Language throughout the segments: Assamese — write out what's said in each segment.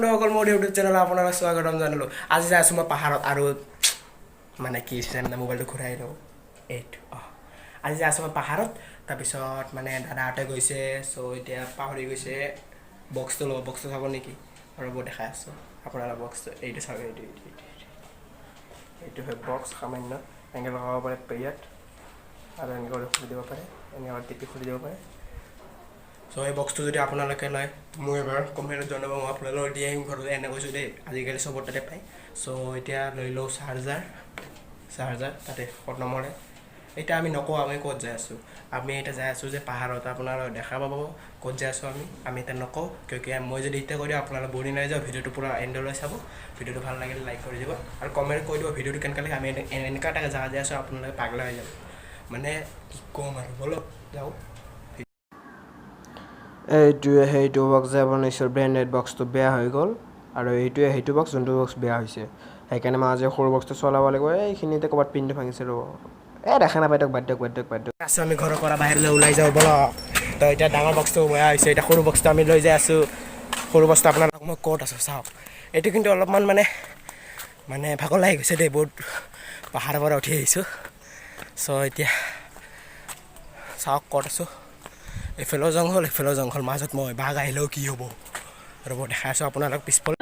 বন্ধুসকল মোৰ ইউটিউব চেনেল আপোনালোকক স্বাগতম জনালোঁ। আজি যাই আছোঁ মই পাহাৰত আৰু মানে কি জানে মোবাইলটো ঘূৰাই লওঁ এইটো আজি যাই আছোঁ মই পাহাৰত। তাৰপিছত মানে দাদাহঁতে গৈছে, চ' এতিয়া পাহৰি গৈছে বক্সটো ল'ব। বক্সটো চাব নেকি? ৰ'ব দেখাই আছোঁ আপোনালোক বক্সটো। এইটো চাব, এইটো হয় বক্স সামান্য এনেকৈ লগাব পাৰে পেৰিয়াত আৰু এনেকৈ কৰি খুলি দিব পাৰে, এনেকৈ টিপি খুলি দিব পাৰে। চ' এই বক্সটো যদি আপোনালোকে লয় মোক এবাৰ কমেণ্টত জনাব, মই আপোনালোকক দি আহিম ঘৰলৈ। এনে কৈছোঁ দেই, আজিকালি চবৰ তাতে পায়। চ' এতিয়া লৈ লওঁ চাৰ্জাৰ তাতে ক'ত নমৰে। এতিয়া আমি নকওঁ আমি ক'ত যাই আছোঁ। আমি এতিয়া যাই আছোঁ যে পাহাৰত, আপোনালোকে দেখা পাব ক'ত যাই আছোঁ আমি এতিয়া নকওঁ, কিয় মই যদি এতিয়া কৈ দিওঁ আপোনালোকে বনি নাই যাওঁ। ভিডিঅ'টো পূৰা এণ্ডলৈ চাব। ভিডিঅ'টো ভাল লাগিলে লাইক কৰি দিব আৰু কমেণ্ট কৰি দিব ভিডিঅ'টো কেনেকৈ লাগে। আমি এনেকুৱা এটা জেগা যাই আছোঁ আপোনালোকে পাগলা হৈ যাব, মানে কি ক'ম আৰু। বলক যাওঁ। এইটোৱে সেইটো বক্স যে বনাইছোঁ, ব্ৰেণ্ডেড বক্সটো বেয়া হৈ গ'ল আৰু এইটোৱে সেইটো বক্স যোনটো বক্স বেয়া হৈছে। সেইকাৰণে মই আজি সৰু বক্সটো চলাব লাগিব। এইখিনিতে ক'ৰবাত পিনটো ভাঙিছে ৰ'ব, দেখা নাপায় দিয়ক, বাদ দিয়ক। আছোঁ আমি ঘৰৰ পৰা বাহিৰলৈ ওলাই যাওঁ বলক। তো এতিয়া ডাঙৰ বক্সটো বেয়া হৈছে, এতিয়া সৰু বক্সটো আমি লৈ যাই আছোঁ। সৰু বক্সটো আপোনালোকক মই ক'ত আছোঁ চাওক। এইটো কিন্তু অলপমান মানে ভাগৰ লাগি গৈছে দেই, বহুত পাহাৰৰ পৰা উঠি আহিছোঁ। চ' এতিয়া চাওক ক'ত আছোঁ। এইফালেও জংঘল, মাজত মই বাঘ আহিলেও কি হ'ব। ৰ'ব দেখাই আছোঁ আপোনালোক পিছফালে।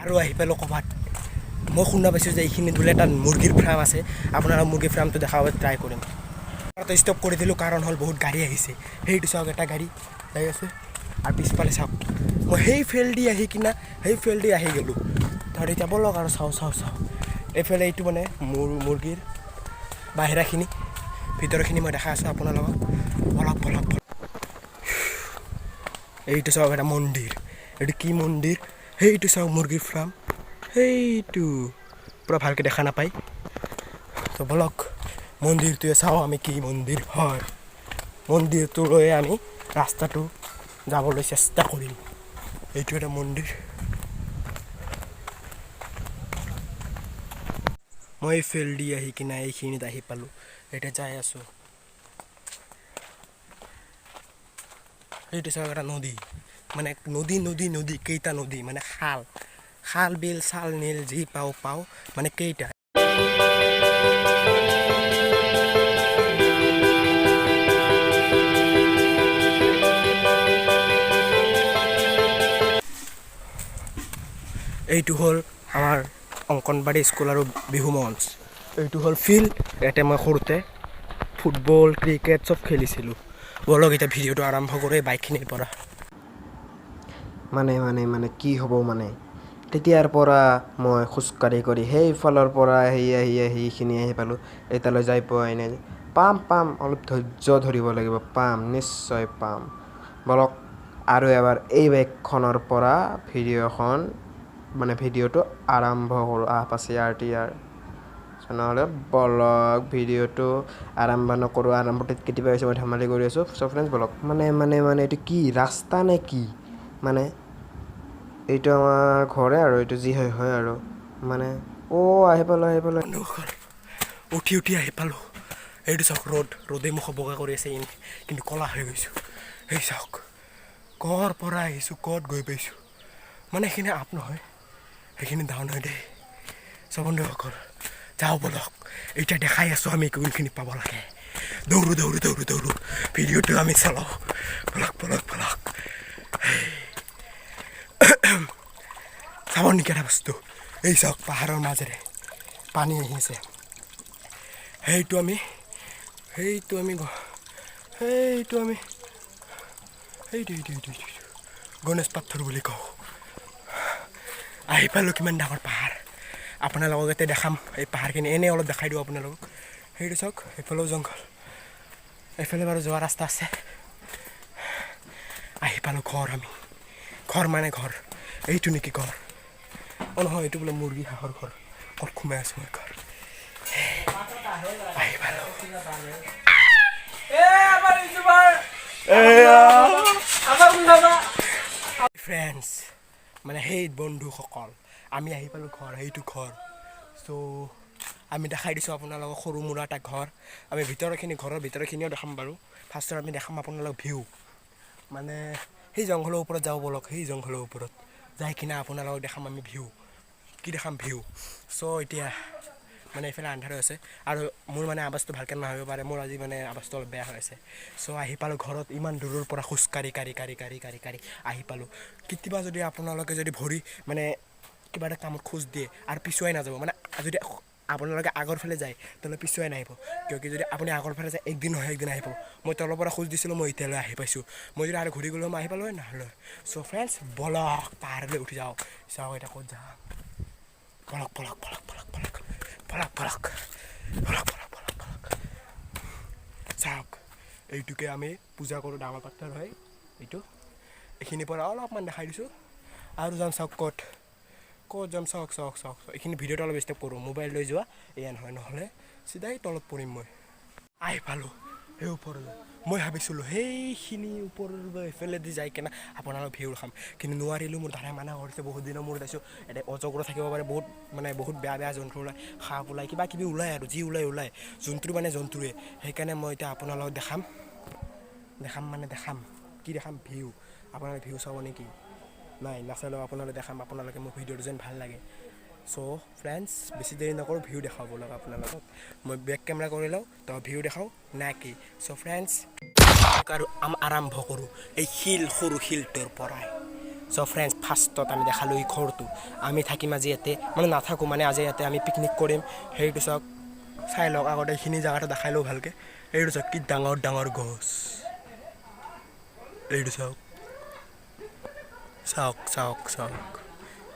আৰু আহি পালোঁ ক'ৰবাত। মই শুনা পাইছোঁ যে এইখিনি বোলে এটা মুৰ্গীৰ ফাৰ্ম আছে। আপোনালোক মুৰ্গীৰ ফাৰ্মটো দেখাব ট্ৰাই কৰিম। তাতে ষ্টপ কৰি দিলোঁ কাৰণ হ'ল বহুত গাড়ী আহিছে। সেইটো চাওক, এটা গাড়ী যাই আছে আৰু পিছফালে চাওক। মই সেই ফিল্ড দি আহি গ'লোঁ। তাৰ এতিয়া বলক আৰু চাওঁ। এইফালে এইটো মানে মুৰ্গীৰ বাহিৰাখিনি, ভিতৰখিনি মই দেখাই আছোঁ আপোনালোকক। বলক। এইটো চাওক, এটা মন্দিৰ। এইটো কি মন্দিৰ? সেইটো চাওক মুৰ্গীৰ ফাৰ্ম, সেইটো পূৰা ভালকৈ দেখা নাপায়। তো বলক মন্দিৰটোৱে চাওঁ আমি কি মন্দিৰ হয়। মন্দিৰটোলৈ আমি ৰাস্তাটো যাবলৈ চেষ্টা কৰিম। এইটো এটা মন্দিৰ। মই ফিল্ড দি আহি কিনে এইখিনিত আহি পালোঁ। এতিয়া যাই আছোঁ। এইটো চাওক, এটা নদী, মানে নদী কেইটা নদী, মানে খাল বিল চাল নীল যি পাওঁ মানে কেইটা। এইটো হ'ল আমাৰ অংকনবাদী স্কুল আৰু বিহু মঞ্চ। এইটো হ'ল ফিল্ড, ইয়াতে মই সৰুতে ফুটবল ক্ৰিকেট চব খেলিছিলোঁ। বলক এতিয়া ভিডিঅ'টো আৰম্ভ কৰোঁ এই বাইকখিনিৰ পৰা। মানে কি হ'ব, মানে তেতিয়াৰ পৰা মই খোজকাঢ়ি কৰি সেইফালৰ পৰা আহি এইখিনি আহি পালোঁ। এতিয়ালৈ যাই পোৱাই নাই। পাম অলপ ধৈৰ্য ধৰিব লাগিব, পাম, নিশ্চয় পাম। বলক আৰু এবাৰ এই বাইকখনৰ পৰা ভিডিঅ'টো আৰম্ভ কৰোঁ। পাছে আৰ নহ'লে বলক ভিডিঅ'টো আৰম্ভ নকৰোঁ। আৰম্ভটোত কেতিয়াবা হৈছে, মই ধেমালি কৰি আছোঁ। চ' ফ্ৰেণ্ডছ বলক। মানে এইটো কি ৰাস্তা নে কি? মানে এইটো আমাৰ ঘৰে আৰু এইটো যি হয় আৰু মানে আহি পালোঁ উঠি আহি পালোঁ। এইটো চাওক, ৰ'দে মুখ বগা কৰি আছে, কিন্তু ক'লা হৈ গৈছোঁ। সেই চাওক, ক'ৰ পৰা আহিছোঁ ক'ত গৈ পাইছোঁ। মানে সেইখিনি আপ নহয়, সেইখিনি ডাউন হয় দেই। চ' বন্ধুসকল যাওঁ বলক। এতিয়া দেখাই আছোঁ আমি কোনখিনি পাব লাগে। দৌৰো ভিডিঅ'টো আমি চলাওঁ। বলক চাব নেকি এটা বস্তু। এই চাওক, পাহাৰৰ মাজেৰে পানী আহি আছে। সেইটো আমি গণেশ পাথৰ বুলি কওঁ। আহি পালোঁ কিমান ডাঙৰ পাহাৰ। আপোনালোকক এতিয়া দেখাম এই পাহাৰখিনি, এনেই অলপ দেখাই দিওঁ আপোনালোকক। সেইটো চাওক, এইফালেও জংঘল, এইফালে বাৰু যোৱা ৰাস্তা আছে। আহি পালোঁ ঘৰ ঘৰ এইটো নেকি ঘৰ? নহয়, এইটো বোলে মুৰ্গী হাঁহৰ ঘৰ। ক'ত সোমাই আছোঁ মই ঘৰ। আহি পালোঁ ফ্ৰেণ্ডছ মানে সেই বন্ধুসকল আমি আহি পালোঁ ঘৰ সেইটো ঘৰ চ' আমি দেখাই দিছোঁ আপোনালোকক সৰু মুৰা এটা ঘৰ আমি ঘৰৰ ভিতৰখিনিও দেখাম বাৰু ফাৰ্ষ্টত আমি দেখাম আপোনালোকক ভিউ মানে সেই জংঘলৰ ওপৰত যাওঁ ব'লক সেই জংঘলৰ ওপৰত যাই কিনে আপোনালোকক দেখাম আমি ভিউ কি দেখাম ভিউ চ' এতিয়া মানে এইফালে আন্ধাৰ হৈ আছে আৰু মোৰ মানে আৱাজটো ভালকৈ নাহিব পাৰে মোৰ আজি মানে আৱাজটো অলপ বেয়া হৈ আছে চ' আহি পালোঁ ঘৰত ইমান দূৰৰ পৰা খোজকাঢ়ি কাঢ়ি আহি পালোঁ কেতিয়াবা যদি আপোনালোকে যদি ভৰি মানে কিবা এটা কামত খোজ দিয়ে আৰু পিছুৱাই নাযাব মানে যদি আপোনালোকে আগৰ ফালে যায় তেতিয়াহ'লে পিছুৱাই নাহিব কিয় কি যদি আপুনি আগৰ ফালে যায় একদিন নহয় একদিন আহিব মই তলৰ পৰা খোজ দিছিলোঁ মই এতিয়ালৈ আহি পাইছোঁ মই যদি আৰু ঘূৰি গ'লেও মই আহি পালোঁ নহ'লে চ' ফ্ৰেণ্ডছ বলক পাহাৰলৈ উঠি যাওঁ চাওক এতিয়া ক'ত যাওঁ বলক চাওক এইটোকে আমি পূজা কৰোঁ ডাঙৰ পাথৰ হয় এইটো এইখিনিৰ পৰা অলপমান দেখাই দিছোঁ আৰু যাম চাওক ক'ত যাম চাওক এইখিনি ভিডিঅ'টো অলপ ষ্টেপ কৰোঁ মোবাইল লৈ যোৱা এয়া নহয় নহ'লে চিধাই তলত পৰিম মই আহি পালোঁ সেই ওপৰলৈ মই ভাবিছিলোঁ সেইখিনি ওপৰৰ এইফালেদি যাই কিনে আপোনালোক ভিউ খাম কিন্তু নোৱাৰিলোঁ মোৰ দাদাই মানা কৰিছে বহুত দিনৰ মূৰত আছোঁ এতিয়া অজগৰ থাকিব পাৰে বহুত বেয়া জন্তু ওলায় সাপ ওলায় কিবা কিবি ওলায় আৰু যি ওলায় জন্তু মানে জন্তুৱে সেইকাৰণে মই এতিয়া আপোনালোকক দেখাম কি দেখাম ভিউ আপোনালোকে ভিউ চাব নেকি নাই নাচালেও আপোনালোকে দেখাম আপোনালোকে মোৰ ভিডিঅ'টো যেন ভাল লাগে চ' ফ্ৰেণ্ডছ বেছি দেৰি নকৰোঁ ভিউ দেখাব লগা আপোনালোকক মই বেক কেমেৰা কৰি লওঁ তো ভিউ দেখাওঁ নে কি চ' ফ্ৰেণ্ডছ আৰু আৰম্ভ কৰোঁ এই সৰু শিলটোৰ পৰাই চ' ফ্ৰেণ্ডছ ফাৰ্ষ্টত আমি দেখালোঁ এই ঘৰটো আমি থাকিম আজি ইয়াতে মানে নাথাকোঁ মানে আজি ইয়াতে আমি পিকনিক কৰিম সেইটো চাওক চাই লওক আগতে এইখিনি জেগাটো দেখাই লওঁ ভালকৈ এইটো চাওক কি ডাঙৰ গছ এইটো চাওক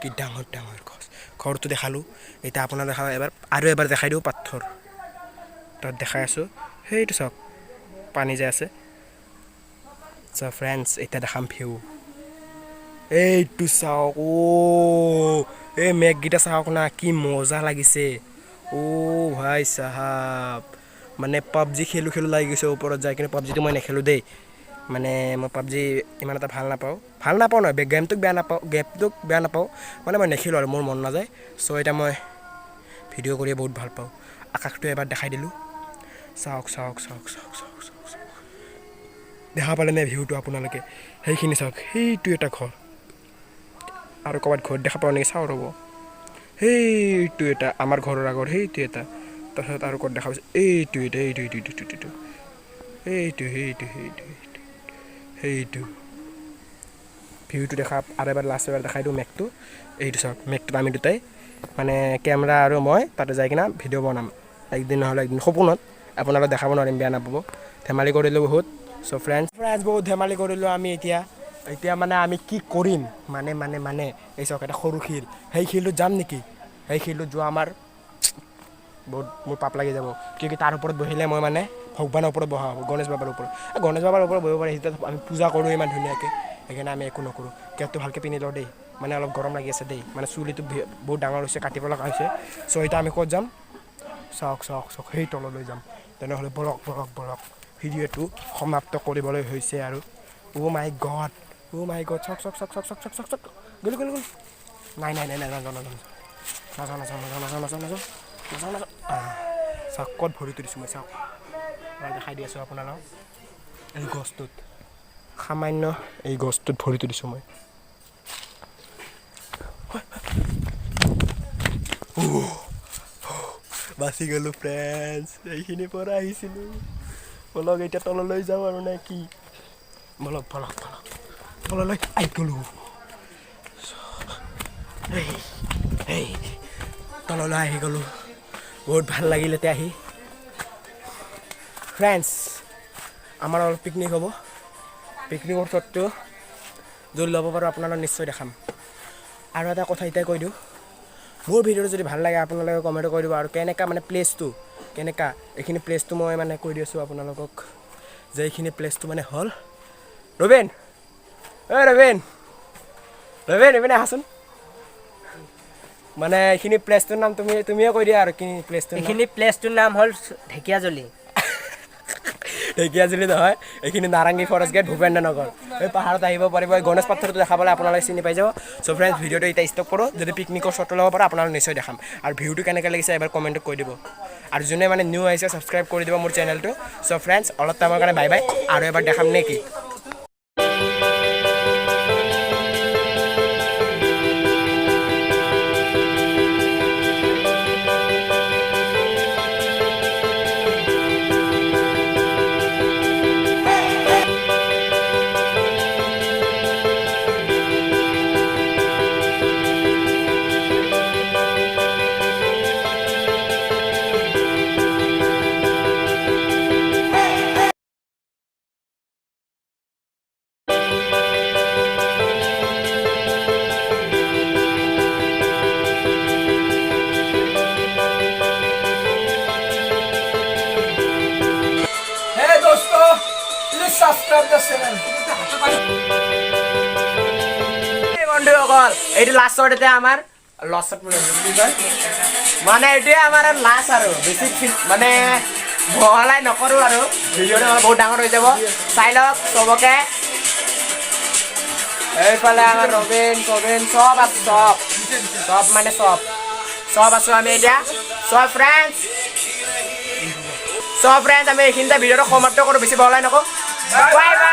কি ডাঙৰ গছ ঘৰটো দেখালোঁ এতিয়া আপোনাক দেখাওঁ এবাৰ দেখাই দিওঁ পাথৰ তাত দেখাই আছোঁ সেইটো চাওক পানী যে আছে চ' ফ্ৰেণ্ডছ এতিয়া দেখাম ভিউ এইটো চাওক এই মেঘকেইটা চাওক না কি মজা লাগিছে ভাই চাহাব মানে পাবজি খেলোঁ লাগি গৈছে ওপৰত যাই কিনে পাবজিটো মই নেখেলোঁ দেই মানে মই পাবজি ইমান এটা ভাল নাপাওঁ নহয় গেমটোক বেয়া নাপাওঁ মানে মই নেখেলোঁ আৰু মোৰ মন নাযায় চ' এতিয়া মই ভিডিঅ' কৰি বহুত ভাল পাওঁ আকাশটো এবাৰ দেখাই দিলোঁ চাওক দেখা পালে নে ভিউটো আপোনালোকে সেইখিনি চাওক সেইটো এটা ঘৰ আৰু ক'ৰবাত ঘৰত দেখা পাওঁ নেকি চাওঁ ৰ'ব সেইটো এটা আমাৰ ঘৰৰ আগৰ সেইটো এটা তাৰপিছত আৰু ক'ত দেখা পাইছোঁ এইটো ভিউটো দেখা আৰু এবাৰ দেখাই দিওঁ মেঘটো এইটো চাওক মেঘটোত আমি দুটাই মানে কেমেৰা আৰু মই তাতে যাই কিনে ভিডিঅ' বনাম একদিন নহ'লে একদিন সপোনত আপোনালোকক দেখাব নোৱাৰিম বেয়া নাপাব ধেমালি কৰিলোঁ বহুত চ' ফ্ৰেণ্ডছ বহুত ধেমালি কৰিলোঁ আমি এতিয়া মানে আমি কি কৰিম মানে এই চাওক এটা সৰু শিল সেই শিলটোত যাম নেকি সেই শিলটোত যোৱা আমাৰ বহুত মোৰ পাপ লাগি যাব কিয় তাৰ ওপৰত বহিলে মই মানে ভগৱানৰ ওপৰত বহা হ'ব গণেশ বাবাৰ ওপৰত বহিব পাৰি তেতিয়া আমি পূজা কৰোঁ ইমান ধুনীয়াকৈ সেইকাৰণে আমি একো নকৰোঁ কেপটো ভালকৈ পিন্ধি লওঁ দেই মানে অলপ গৰম লাগি আছে দেই মানে চুলিটো বহুত ডাঙৰ হৈছে কাটিব লগা হৈছে চ' এতিয়া আমি ক'ত যাম চাওক সেই তললৈ যাম তেনেহ'লে বলক ভিডিঅ'টো সমাপ্ত কৰিবলৈ হৈছে আৰু মাই গড চাওক গ'ল নাই নাযাওঁ চাওক ক'ত ভৰিটো দিছোঁ মই চাওক মই দেখাই দি আছোঁ আপোনালোকক এই গছটোত সামান্য এই গছটোত ভৰিটো দিছোঁ মই বাচি গ'লোঁ ফ্ৰেণ্ডছ এইখিনিৰ পৰা আহিছিলোঁ বলক এতিয়া তললৈ যাওঁ আৰু নে কি বলক তললৈ আহি গ'লোঁ তললৈ আহি গ'লোঁ বহুত ভাল লাগিল এতিয়া আহি ফ্ৰেণ্ডছ আমাৰ অলপ পিকনিক হ'ব পিকনিকৰ শ্বটটো যদি ল'ব পাৰোঁ আপোনালোকক নিশ্চয় দেখাম আৰু এটা কথা এতিয়া কৈ দিওঁ মোৰ ভিডিঅ'টো যদি ভাল লাগে আপোনালোকে কমেণ্ট কৰি দিব আৰু কেনেকুৱা মানে প্লেচটো কেনেকুৱা এইখিনি প্লেচটো মই মানে কৈ দি আছোঁ আপোনালোকক যে এইখিনি প্লেচটো মানে হ'ল ৰবিন এইপিনে আহাচোন মানে এইখিনি প্লেচটোৰ নাম তুমিয়ে কৈ দিয়া আৰু কি প্লেচটোৰ নাম এইখিনি প্লেচটোৰ নাম হ'ল ঢেকীয়াজুলি ঢেকীয়াজুলি নহয় এইখিনি নাৰেংগী ফৰেষ্ট গেট ভূপেন্দ্ৰনগৰ এই পাহাৰত আহিব পাৰিব এই গণেশ পাথৰটো দেখাবলৈ আপোনালোকে চিনি পাই যাব চ' ফ্ৰেণ্ডছ ভিডিঅ'টো এতিয়া ষ্টপ কৰোঁ যদি পিকনিকৰ শ্বট ল'ব পাৰোঁ আপোনালোক নিশ্চয় দেখাম আৰু ভিউটো কেনেকৈ লাগিছে এবাৰ কমেণ্টত কৈ দিব আৰু যোনে মানে নিউ আহিছে ছাবস্ক্ৰাইব কৰি দিব মোৰ চেনেলটো চ' ফ্ৰেণ্ডছ অলপ টাইমৰ কাৰণে বাই বাই আৰু এবাৰ দেখাম নে কি বন্ধুসকল এইটো লাষ্টত এতিয়া আমাৰ লছত মানে এইটোৱে আমাৰ লাষ্ট আৰু বেছি মানে বহলাই নকৰোঁ আৰু ভিডিঅ'টো বহুত ডাঙৰ হৈ যাব চাই লওক চবকে এইফালে আমাৰ ৰবিন চব আছে চব মানে চব আছোঁ আমি এতিয়া চব ফ্ৰেণ্ডছ আমি এইখিনিতে ভিডিঅ'টো সমাপ্ত কৰোঁ বেছি বহলাই নকওঁ বাই বাই